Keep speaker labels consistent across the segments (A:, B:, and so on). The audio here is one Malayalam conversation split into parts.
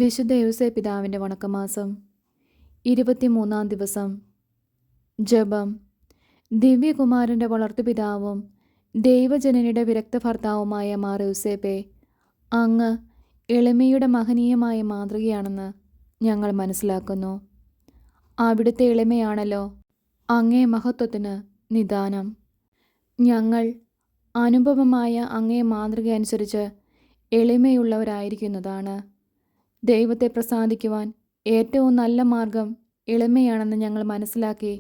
A: വിശുദ്ധ യൗസേപ്പ് പിതാവിൻ്റെ വണക്കമാസം 23 ദിവസം. ജപം. ദിവ്യകുമാരൻ്റെ വളർത്തുപിതാവും ദൈവജനനിയുടെ വിരക്ത ഭർത്താവുമായ മാർ യൗസേപ്പേ, അങ്ങ് എളിമയുടെ മഹനീയമായ മാതൃകയാണെന്ന് ഞങ്ങൾ മനസ്സിലാക്കുന്നു. അവിടുത്തെ എളിമയാണല്ലോ അങ്ങേ മഹത്വത്തിന് നിദാനം. ഞങ്ങൾ അനുപമമായ അങ്ങേ മാതൃക അനുസരിച്ച് എളിമയുള്ളവരായിരിക്കുന്നതാണ്. ദൈവത്തെ പ്രസാദിക്കുവാൻ ഏറ്റവും നല്ല മാർഗം എളിമയാണെന്ന് ഞങ്ങൾ മനസ്സിലാക്കി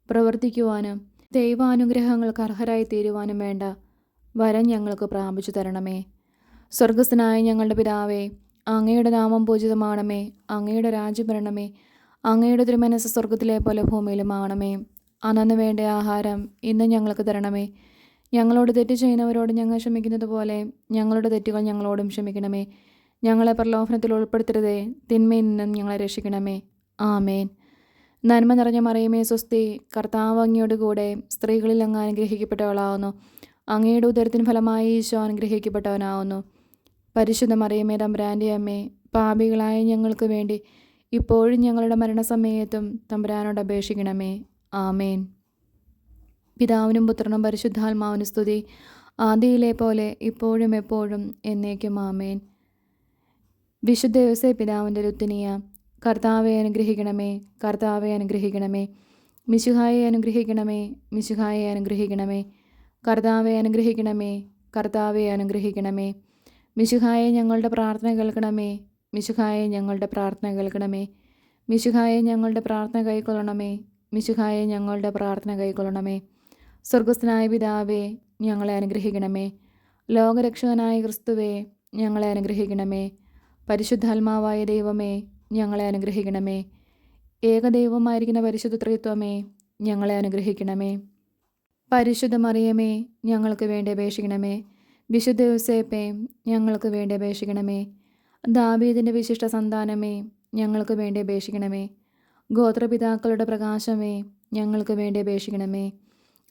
A: പ്രവർത്തിക്കുവാനും ദൈവാനുഗ്രഹങ്ങൾക്ക് അർഹരായി തീരുവാനും വേണ്ട വരം ഞങ്ങൾക്ക് പ്രാപിച്ചു തരണമേ. സ്വർഗസ്ഥനായ ഞങ്ങളുടെ പിതാവേ, അങ്ങയുടെ നാമം പൂജിതമാണമേ. അങ്ങയുടെ രാജ്യം വരണമേ. അങ്ങയുടെ തിരുമനസ്സ് സ്വർഗത്തിലെ പോലെ ഭൂമിയിലുമാണമേ. അന്നന്ന് വേണ്ട ആഹാരം ഇന്ന് ഞങ്ങൾക്ക് തരണമേ. ഞങ്ങളോട് തെറ്റ് ചെയ്യുന്നവരോട് ഞങ്ങൾ ക്ഷമിക്കുന്നത് പോലെ ഞങ്ങളുടെ തെറ്റുകൾ ഞങ്ങളോടും ക്ഷമിക്കണമേ. ഞങ്ങളെ പ്രലോഭനത്തിൽ ഉൾപ്പെടുത്തരുതേ, തിന്മയിൽ നിന്നും ഞങ്ങളെ രക്ഷിക്കണമേ. ആമേൻ. നന്മ നിറഞ്ഞ മറിയമേ സ്വസ്തി, കർത്താവ് അങ്ങയോട് കൂടെ സ്ത്രീകളിൽ അങ്ങ് അനുഗ്രഹിക്കപ്പെട്ടവളാവുന്നു. അങ്ങയുടെ ഉദരത്തിന് ഫലമായി ഈശോ അനുഗ്രഹിക്കപ്പെട്ടവനാവുന്നു. പരിശുദ്ധ മറിയമേ തമ്പുരാൻ്റെ അമ്മേ, പാപികളായ ഞങ്ങൾക്ക് വേണ്ടി ഇപ്പോഴും ഞങ്ങളുടെ മരണസമയത്തും തമ്പുരാനോട് അപേക്ഷിക്കണമേ. ആമേൻ. പിതാവിനും പുത്രനും പരിശുദ്ധാത്മാവിനും സ്തുതി, ആദിയിലെ പോലെ ഇപ്പോഴും എപ്പോഴും എന്നേക്കും. ആമേൻ. വിശുദ്ധ യൗസേപ്പ് പിതാവിൻ്റെ ലുത്തിനിയ. കർത്താവെ അനുഗ്രഹിക്കണമേ, കർത്താവെ അനുഗ്രഹിക്കണമേ. മിശിഹായെ അനുഗ്രഹിക്കണമേ, മിശിഹായെ അനുഗ്രഹിക്കണമേ. കർത്താവെ അനുഗ്രഹിക്കണമേ, കർത്താവെ അനുഗ്രഹിക്കണമേ. മിശിഹായെ ഞങ്ങളുടെ പ്രാർത്ഥന കേൾക്കണമേ, മിശിഹായെ ഞങ്ങളുടെ പ്രാർത്ഥന കേൾക്കണമേ. മിശിഹായെ ഞങ്ങളുടെ പ്രാർത്ഥന കൈക്കൊള്ളണമേ, മിശിഹായെ ഞങ്ങളുടെ പ്രാർത്ഥന കൈക്കൊള്ളണമേ. സ്വർഗസ്ഥനായ പിതാവേ, ഞങ്ങളെ അനുഗ്രഹിക്കണമേ. ലോകരക്ഷകനായ ക്രിസ്തുവേ, ഞങ്ങളെ അനുഗ്രഹിക്കണമേ. പരിശുദ്ധാത്മാവായ ദൈവമേ, ഞങ്ങളെ അനുഗ്രഹിക്കണമേ. ഏകദൈവമായിരിക്കുന്ന പരിശുദ്ധ ത്രിത്വമേ, ഞങ്ങളെ അനുഗ്രഹിക്കണമേ. പരിശുദ്ധ മറിയമേ, ഞങ്ങൾക്ക് വേണ്ടി അപേക്ഷിക്കണമേ. വിശുദ്ധ യൗസേപ്പേ, ഞങ്ങൾക്ക് വേണ്ടി അപേക്ഷിക്കണമേ. ദാവീദിൻ്റെ വിശിഷ്ട സന്താനമേ, ഞങ്ങൾക്ക് വേണ്ടി അപേക്ഷിക്കണമേ. ഗോത്രപിതാക്കളുടെ പ്രകാശമേ, ഞങ്ങൾക്ക് വേണ്ടി അപേക്ഷിക്കണമേ.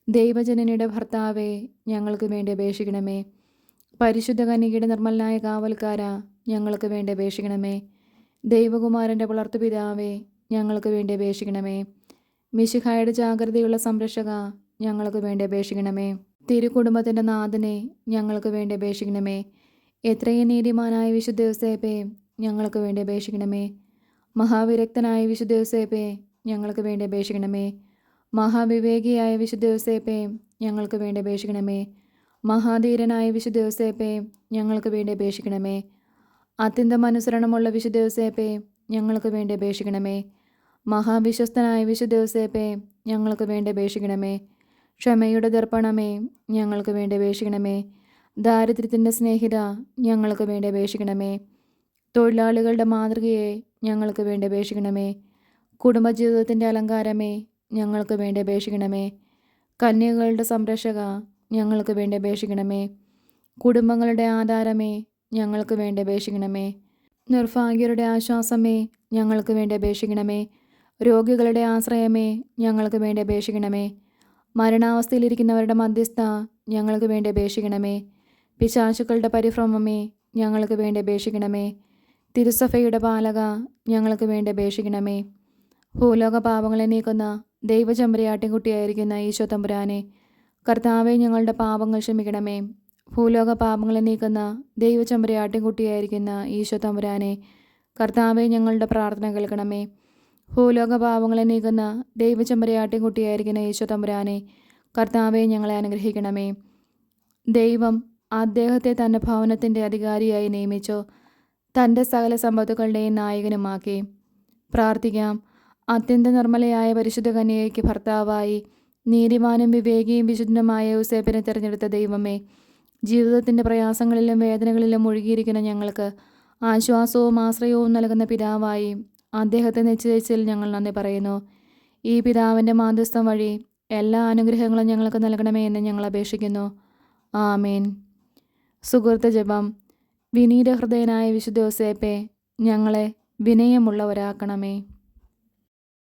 A: ദൈവജനനിയുടെ ഭർത്താവേ, ഞങ്ങൾക്ക് വേണ്ടി അപേക്ഷിക്കണമേ. പരിശുദ്ധ കന്യകയുടെ നിർമ്മലനായ കാവൽക്കാര, ഞങ്ങൾക്ക് വേണ്ടി അപേക്ഷിക്കണമേ. ദൈവകുമാരൻ്റെ വളർത്തുപിതാവേ, ഞങ്ങൾക്ക് വേണ്ടി അപേക്ഷിക്കണമേ. മിശിഹായുടെ ജാഗ്രതയുള്ള സംരക്ഷക, ഞങ്ങൾക്ക് വേണ്ടി അപേക്ഷിക്കണമേ. തിരുക്കുടുംബത്തിൻ്റെ നാഥനെ, ഞങ്ങൾക്ക് വേണ്ടി അപേക്ഷിക്കണമേ. എത്രയും നീതിമാനായ വിശുദ്ധ യൗസേപ്പേ, ഞങ്ങൾക്ക് വേണ്ടി അപേക്ഷിക്കണമേ. മഹാവിരക്തനായ വിശുദ്ധ യൗസേപ്പേ, ഞങ്ങൾക്ക് വേണ്ടി അപേക്ഷിക്കണമേ. മഹാവിവേകിയായ വിശുദ്ധ യൗസേപ്പേ, ഞങ്ങൾക്ക് വേണ്ടി അപേക്ഷിക്കണമേ. മഹാധീരനായ വിശുദ്ധ യൗസേപ്പേ, ഞങ്ങൾക്ക് വേണ്ടി അപേക്ഷിക്കണമേ. അത്യന്തം അനുസരണമുള്ള വിശുദ്ധ യൗസേപ്പേ, ഞങ്ങൾക്ക് വേണ്ടി അപേക്ഷിക്കണമേ. മഹാവിശ്വസ്തനായ വിശുദ്ധ യൗസേപ്പേ, ഞങ്ങൾക്ക് വേണ്ടി അപേക്ഷിക്കണമേ. ക്ഷമയുടെ ദർപ്പണമേ, ഞങ്ങൾക്ക് വേണ്ടി അപേക്ഷിക്കണമേ. ദാരിദ്ര്യത്തിൻ്റെ സ്നേഹിത, ഞങ്ങൾക്ക് വേണ്ടി അപേക്ഷിക്കണമേ. തൊഴിലാളികളുടെ മാതൃകയെ, ഞങ്ങൾക്ക് വേണ്ടി അപേക്ഷിക്കണമേ. കുടുംബജീവിതത്തിൻ്റെ അലങ്കാരമേ, ഞങ്ങൾക്ക് വേണ്ടി അപേക്ഷിക്കണമേ. കന്യകകളുടെ സംരക്ഷക, ഞങ്ങൾക്ക് വേണ്ടി അപേക്ഷിക്കണമേ. കുടുംബങ്ങളുടെ ആധാരമേ, ഞങ്ങൾക്ക് വേണ്ടി അപേക്ഷിക്കണമേ. നിർഭാഗ്യരുടെ ആശ്വാസമേ, ഞങ്ങൾക്ക് വേണ്ടി അപേക്ഷിക്കണമേ. രോഗികളുടെ ആശ്രയമേ, ഞങ്ങൾക്ക് വേണ്ടി അപേക്ഷിക്കണമേ. മരണാവസ്ഥയിലിരിക്കുന്നവരുടെ മധ്യസ്ഥ, ഞങ്ങൾക്ക് വേണ്ടി അപേക്ഷിക്കണമേ. പിശാചുക്കളുടെ പരിഭ്രമമേ, ഞങ്ങൾക്ക് വേണ്ടി അപേക്ഷിക്കണമേ. തിരുസഭയുടെ പാലക, ഞങ്ങൾക്ക് വേണ്ടി അപേക്ഷിക്കണമേ. ഭൂലോക പാപങ്ങളെ നീക്കുന്ന ദൈവചമ്പരയാട്ടിൻകുട്ടിയായിരിക്കുന്ന ഈശോ തമ്പുരാനെ, കർത്താവെ ഞങ്ങളുടെ പാപങ്ങൾ ക്ഷമിക്കണമേ. ഭൂലോക പാപങ്ങളെ നീക്കുന്ന ദൈവചമ്പരയാട്ടിൻകുട്ടിയായിരിക്കുന്ന ഈശോ തമ്പുരാനെ, കർത്താവെ ഞങ്ങളുടെ പ്രാർത്ഥന കേൾക്കണമേ. ഭൂലോക പാപങ്ങളെ നീക്കുന്ന ദൈവചമ്പരയാട്ടിൻകുട്ടിയായിരിക്കുന്ന ഈശോ തമ്പുരാനെ, കർത്താവെ ഞങ്ങളെ അനുഗ്രഹിക്കണമേ. ദൈവം അദ്ദേഹത്തെ തൻ്റെ ഭവനത്തിൻ്റെ അധികാരിയായി നിയമിച്ചു, തൻ്റെ സകല സമ്പത്തുകളുടെയും നായകനുമാക്കി. പ്രാർത്ഥിക്കാം. അത്യന്ത നിർമ്മലയായ പരിശുദ്ധ കന്യകയ്ക്ക് ഭർത്താവായി നീതിമാനും വിവേകിയും വിശുദ്ധനുമായ യൗസേപ്പിനെ തിരഞ്ഞെടുത്ത ദൈവമേ, ജീവിതത്തിൻ്റെ പ്രയാസങ്ങളിലും വേദനകളിലും മുഴുകിയിരിക്കുന്ന ഞങ്ങൾക്ക് ആശ്വാസവും ആശ്രയവും നൽകുന്ന പിതാവായി അദ്ദേഹത്തെ നിശ്ചയിച്ചതിൽ ഞങ്ങൾ നന്ദി പറയുന്നു. ഈ പിതാവിൻ്റെ മാധ്യസ്ഥം വഴി എല്ലാ അനുഗ്രഹങ്ങളും ഞങ്ങൾക്ക് നൽകണമേ എന്ന് ഞങ്ങൾ അപേക്ഷിക്കുന്നു. ആമേൻ. സുഹൃത്ത് ജപം. വിനീത ഹൃദയനായ വിശുദ്ധ യൗസേപ്പേ, ഞങ്ങളെ വിനയമുള്ളവരാക്കണമേ.